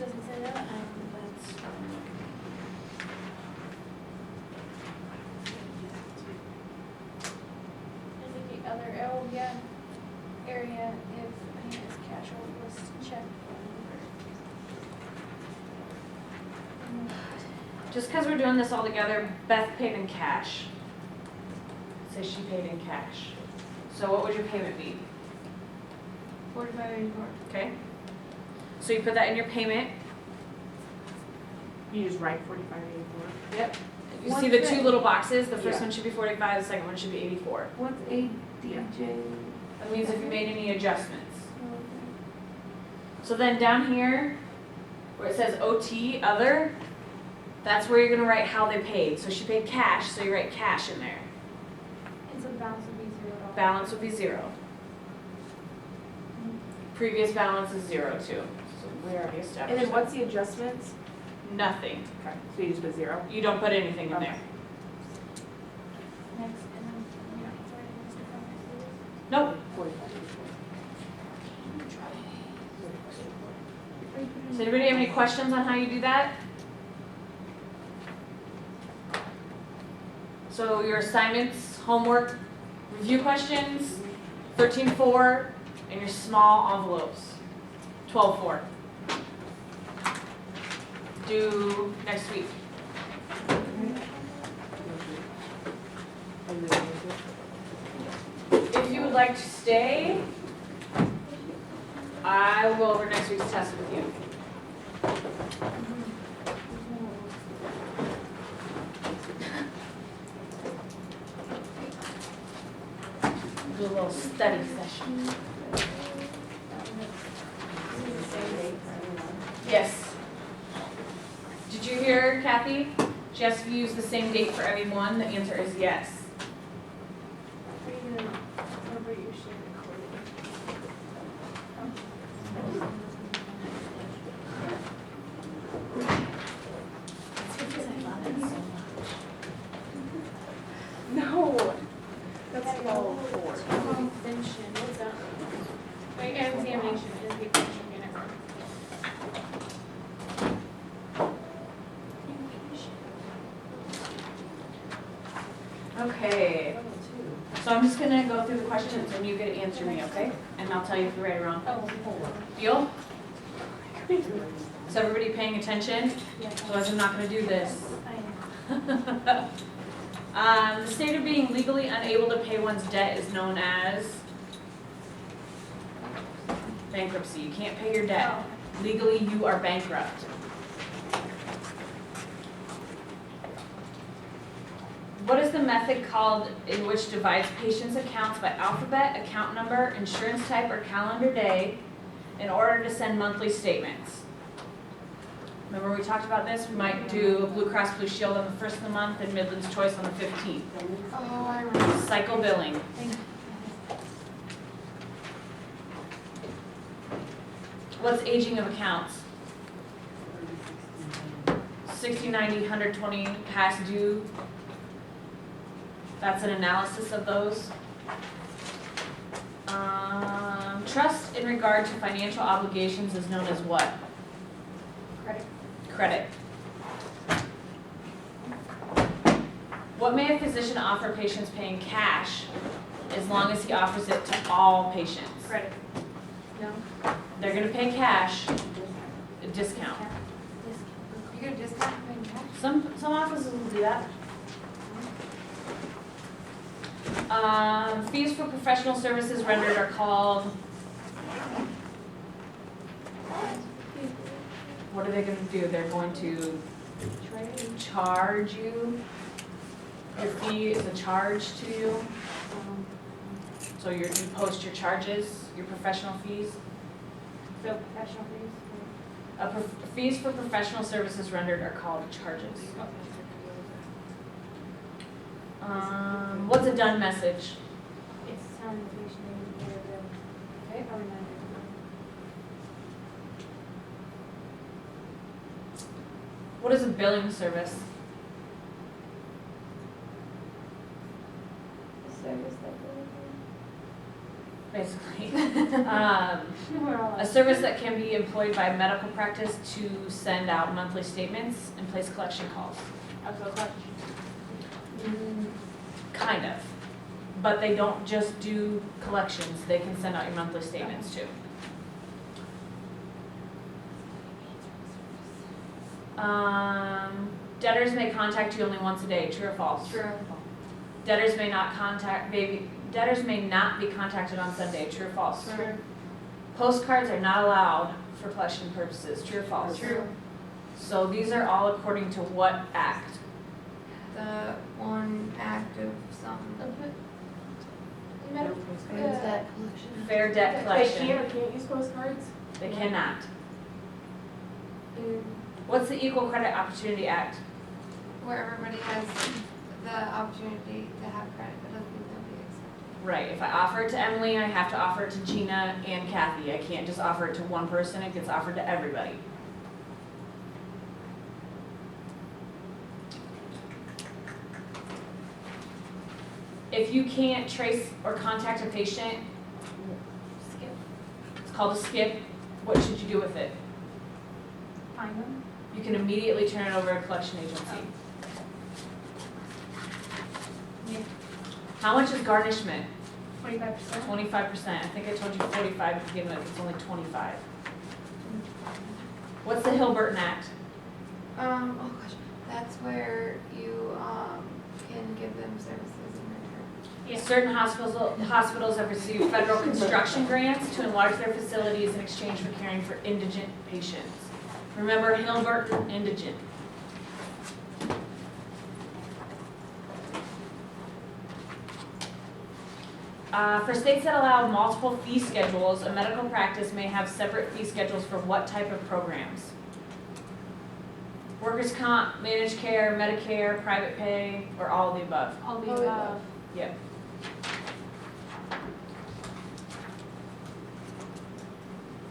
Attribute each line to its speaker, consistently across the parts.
Speaker 1: doesn't say that, that's. Indicate other, oh, yeah, area if payment is cash or list check.
Speaker 2: Just because we're doing this all together, Beth paid in cash. Say she paid in cash. So what would your payment be?
Speaker 1: 45.84.
Speaker 2: Okay? So you put that in your payment.
Speaker 3: You just write 45.84.
Speaker 2: Yep. You
Speaker 1: What's
Speaker 2: see the
Speaker 1: that?
Speaker 2: two little boxes? The first
Speaker 3: Yeah.
Speaker 2: one should be 45, the second one should be 84.
Speaker 1: What's ADJ?
Speaker 2: That means if you made any adjustments. So then down here, where it says OT, other, that's where you're gonna write how they paid. So she paid cash, so you write cash in there.
Speaker 1: And so balance would be $0.
Speaker 2: Balance would be 0. Previous balance is 0 too. So we already established
Speaker 3: And then
Speaker 2: that.
Speaker 3: what's the adjustments?
Speaker 2: Nothing.
Speaker 3: Okay, so you just put 0?
Speaker 2: You don't put anything in
Speaker 3: Okay.
Speaker 2: there.
Speaker 1: Next, and then, yeah, sorry, Mr. Cummings.
Speaker 2: Nope.
Speaker 3: 45.84.
Speaker 2: Does anybody have any questions on how you do that? So your assignments, homework, review questions, 13-4, and your small envelopes, 12-4. Due next week.
Speaker 3: And then
Speaker 2: If you would like to stay, I will go over next week's test with you. Do a little study session. Yes. Did you hear Kathy? She has to use the same date for everyone. The answer is yes.
Speaker 1: Are you gonna cover your share recording?
Speaker 3: no, that's all 4.
Speaker 1: Convention, what's that? Wait, examination is the examination, okay, never mind.
Speaker 2: Okay. So I'm just gonna go through the questions and you get to answer me, okay? And I'll tell you if you're right or wrong.
Speaker 1: Oh,
Speaker 2: Deal? Is everybody paying attention?
Speaker 1: yeah.
Speaker 2: Otherwise I'm not gonna do this.
Speaker 1: I am.
Speaker 2: The state of being legally unable to pay one's debt is known as bankruptcy. You can't pay your debt. Legally, you are bankrupt. What is the method called in which divides patients' accounts by alphabet, account number, insurance type, or calendar day in order to send monthly statements? Remember we talked about this? We might do Blue Cross Blue Shield on the first of the month and Midland's Choice on the 15th.
Speaker 1: Oh, I remember.
Speaker 2: Cycle billing.
Speaker 1: Thank you.
Speaker 2: What's aging of accounts? 60, 90, 120 past due. That's an analysis of those. Trust in regard to financial obligations is known as what?
Speaker 1: Credit.
Speaker 2: Credit. What may a physician offer patients paying cash as long as he offers it to all patients?
Speaker 1: Credit. No.
Speaker 2: They're gonna pay cash, a discount.
Speaker 1: You get a discount for paying cash?
Speaker 2: Some offices will do that. Fees for professional services rendered are called, what are they gonna do? They're going to
Speaker 1: Trade.
Speaker 2: charge you. Your fee is a charge to you. So you post your charges, your professional fees.
Speaker 1: So professional fees?
Speaker 2: Fees for professional services rendered are called charges. What's a done message?
Speaker 1: It's telling the patient they need to get a bill. Okay, I'll remind everyone.
Speaker 2: What is a billing service?
Speaker 1: The service that
Speaker 2: Basically.
Speaker 1: we're all
Speaker 2: A A service that can be employed by medical practice to send out monthly statements and place collection calls. Kind of. But they don't just do collections, they can send out your monthly statements too. Debtors may contact you only once a day, true or false?
Speaker 1: True.
Speaker 2: Debtors may not be contacted on Sunday, true or false?
Speaker 1: True.
Speaker 2: Postcards are not allowed for collection purposes, true or false?
Speaker 1: True.
Speaker 2: So these are all according to what act?
Speaker 1: The one act of something.
Speaker 2: Fair debt
Speaker 3: They
Speaker 2: collection.
Speaker 3: can or can't use postcards?
Speaker 2: They cannot. What's the Equal Credit Opportunity Act?
Speaker 1: Where everybody has the opportunity to have credit, but doesn't mean they'll be accepted.
Speaker 2: Right, if I offer it to Emily, I have to offer it to Gina and Kathy. I can't just offer it to one person, it gets offered to everybody. If you can't trace or contact a patient,
Speaker 1: Skip.
Speaker 2: it's called a skip, what should you do with it?
Speaker 1: Find them.
Speaker 2: You can immediately turn it over to a collection agency.
Speaker 1: Yeah.
Speaker 2: How much is garnishment?
Speaker 1: 25%.
Speaker 2: 25%. I think I told you 45 to begin with, it's only 25. What's the Hill-Burton Act?
Speaker 1: Oh gosh, that's where you, can give them services in return.
Speaker 2: Certain hospitals have received federal construction grants to enlarge their facilities in exchange for caring for indigent patients. Remember Hill-Burton, indigent. For states that allow multiple fee schedules, a medical practice may have separate fee schedules for what type of programs? Workers' comp, managed care, Medicare, private pay, or all of the above?
Speaker 1: All the above.
Speaker 2: Yep.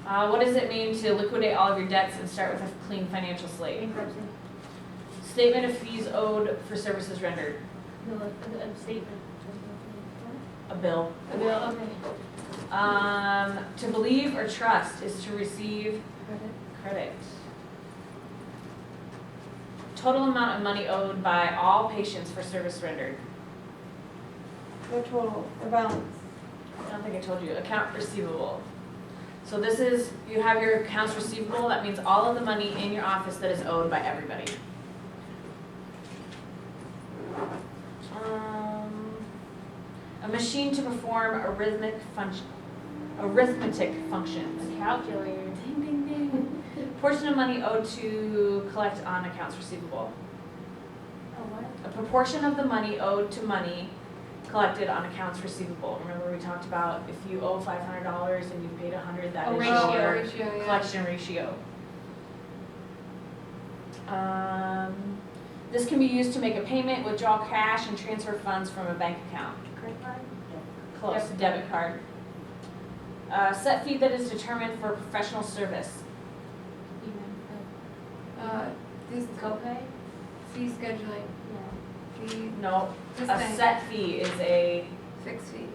Speaker 2: What does it mean to liquidate all of your debts and start with a clean financial slate? Statement of fees owed for services rendered.
Speaker 1: Statement.
Speaker 2: A bill.
Speaker 1: A bill, okay.
Speaker 2: To believe or trust is to receive credit. Total amount of money owed by all patients for service rendered.
Speaker 1: The total, or balance.
Speaker 2: I don't think I told you. Account receivable. So this is, you have your accounts receivable, that means all of the money in your office that is owed by everybody. A machine to perform arithmetic functions.
Speaker 1: Calculator.
Speaker 2: Ding, ding, ding. Portion of money owed to collect on accounts receivable.
Speaker 1: Oh, what?
Speaker 2: A proportion of the money owed to money collected on accounts receivable. Remember we talked about if you owe $500 and you paid $100, that is your
Speaker 1: Ratio, yeah.
Speaker 2: collection ratio. This can be used to make a payment, withdraw cash, and transfer funds from a bank account.
Speaker 1: Credit card?
Speaker 2: Close, debit card. Set fee that is determined for professional service.
Speaker 1: This copay? Fee scheduling. Fee,
Speaker 2: No,
Speaker 1: this
Speaker 2: a
Speaker 1: thing,
Speaker 2: set fee is a,
Speaker 1: fixed fee.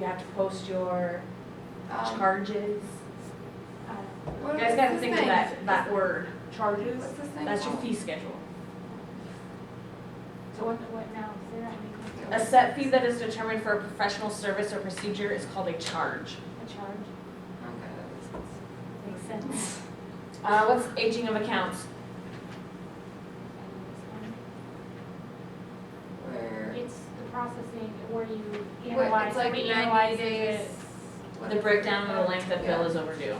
Speaker 2: you have to post your charges.
Speaker 1: What
Speaker 2: You guys
Speaker 1: is
Speaker 2: gotta
Speaker 1: this
Speaker 2: think of
Speaker 1: thing?
Speaker 2: that word.
Speaker 3: Charges?
Speaker 1: What's this thing
Speaker 2: That's your
Speaker 1: called?
Speaker 2: fee schedule.
Speaker 1: So what now? Say that
Speaker 2: A set fee that is determined for a professional service or procedure is called a charge.
Speaker 1: A charge? Okay, that makes sense.
Speaker 2: Makes sense. What's aging of accounts?
Speaker 1: Where,
Speaker 4: It's the processing where you
Speaker 1: where
Speaker 4: analyze,
Speaker 1: it's like
Speaker 4: somebody
Speaker 1: 90
Speaker 4: analyzes
Speaker 1: days.
Speaker 4: it.
Speaker 2: The breakdown of the length that bill
Speaker 1: Yeah.
Speaker 2: is overdue.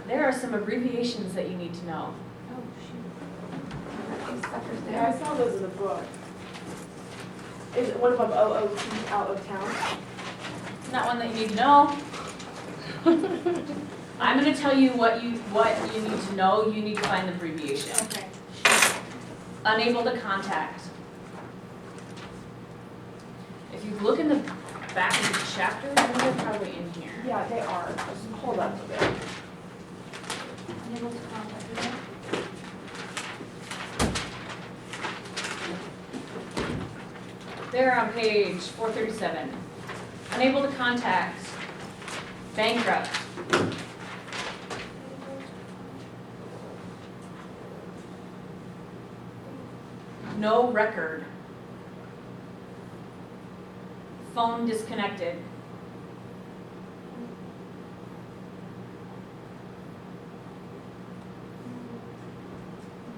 Speaker 2: There are some abbreviations that you need to know.
Speaker 4: Oh, shoot.
Speaker 1: These suckers
Speaker 3: Yeah, I
Speaker 1: there.
Speaker 3: saw those in the book. Is it one above OOT, out of town?
Speaker 2: Not one that you need to know. I'm gonna tell you what you need to know, you need to find the abbreviation.
Speaker 4: Okay.
Speaker 2: Unable to contact. If you look in the back of the chapter, they're probably in here.
Speaker 3: Yeah, they are. Just hold up a bit.
Speaker 4: Unable to contact you.
Speaker 2: They're on page 437. Unable to contact Bankrupt. No record. Phone disconnected.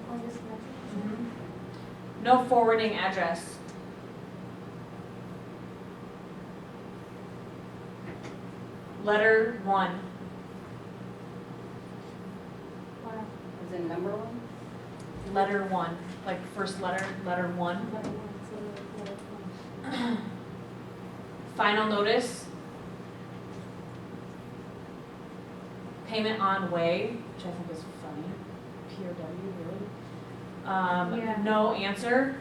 Speaker 4: Phone disconnected.
Speaker 2: No forwarding address. Letter 1.
Speaker 4: Wow.
Speaker 5: Is in number one?
Speaker 2: Letter 1. Like first letter, letter 1.
Speaker 4: Letter one, so letter one.
Speaker 2: Final notice. Payment on way, which I think is funny. POW, really?
Speaker 4: Yeah.
Speaker 2: No answer.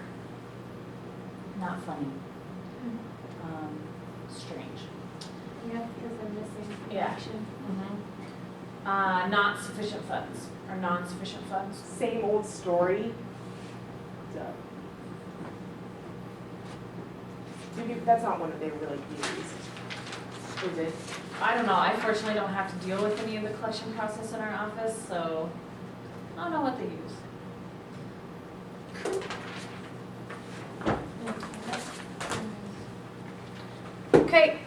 Speaker 2: Not funny. Strange.
Speaker 4: Yeah, because they're missing
Speaker 2: Yeah.
Speaker 4: connection.
Speaker 2: Not sufficient funds, or non-sufficient funds.
Speaker 3: Same old story. So. Maybe that's not one that they really use. Is it?
Speaker 2: I don't know, I fortunately don't have to deal with any of the collection process in our office, so I don't know what they use. Okay,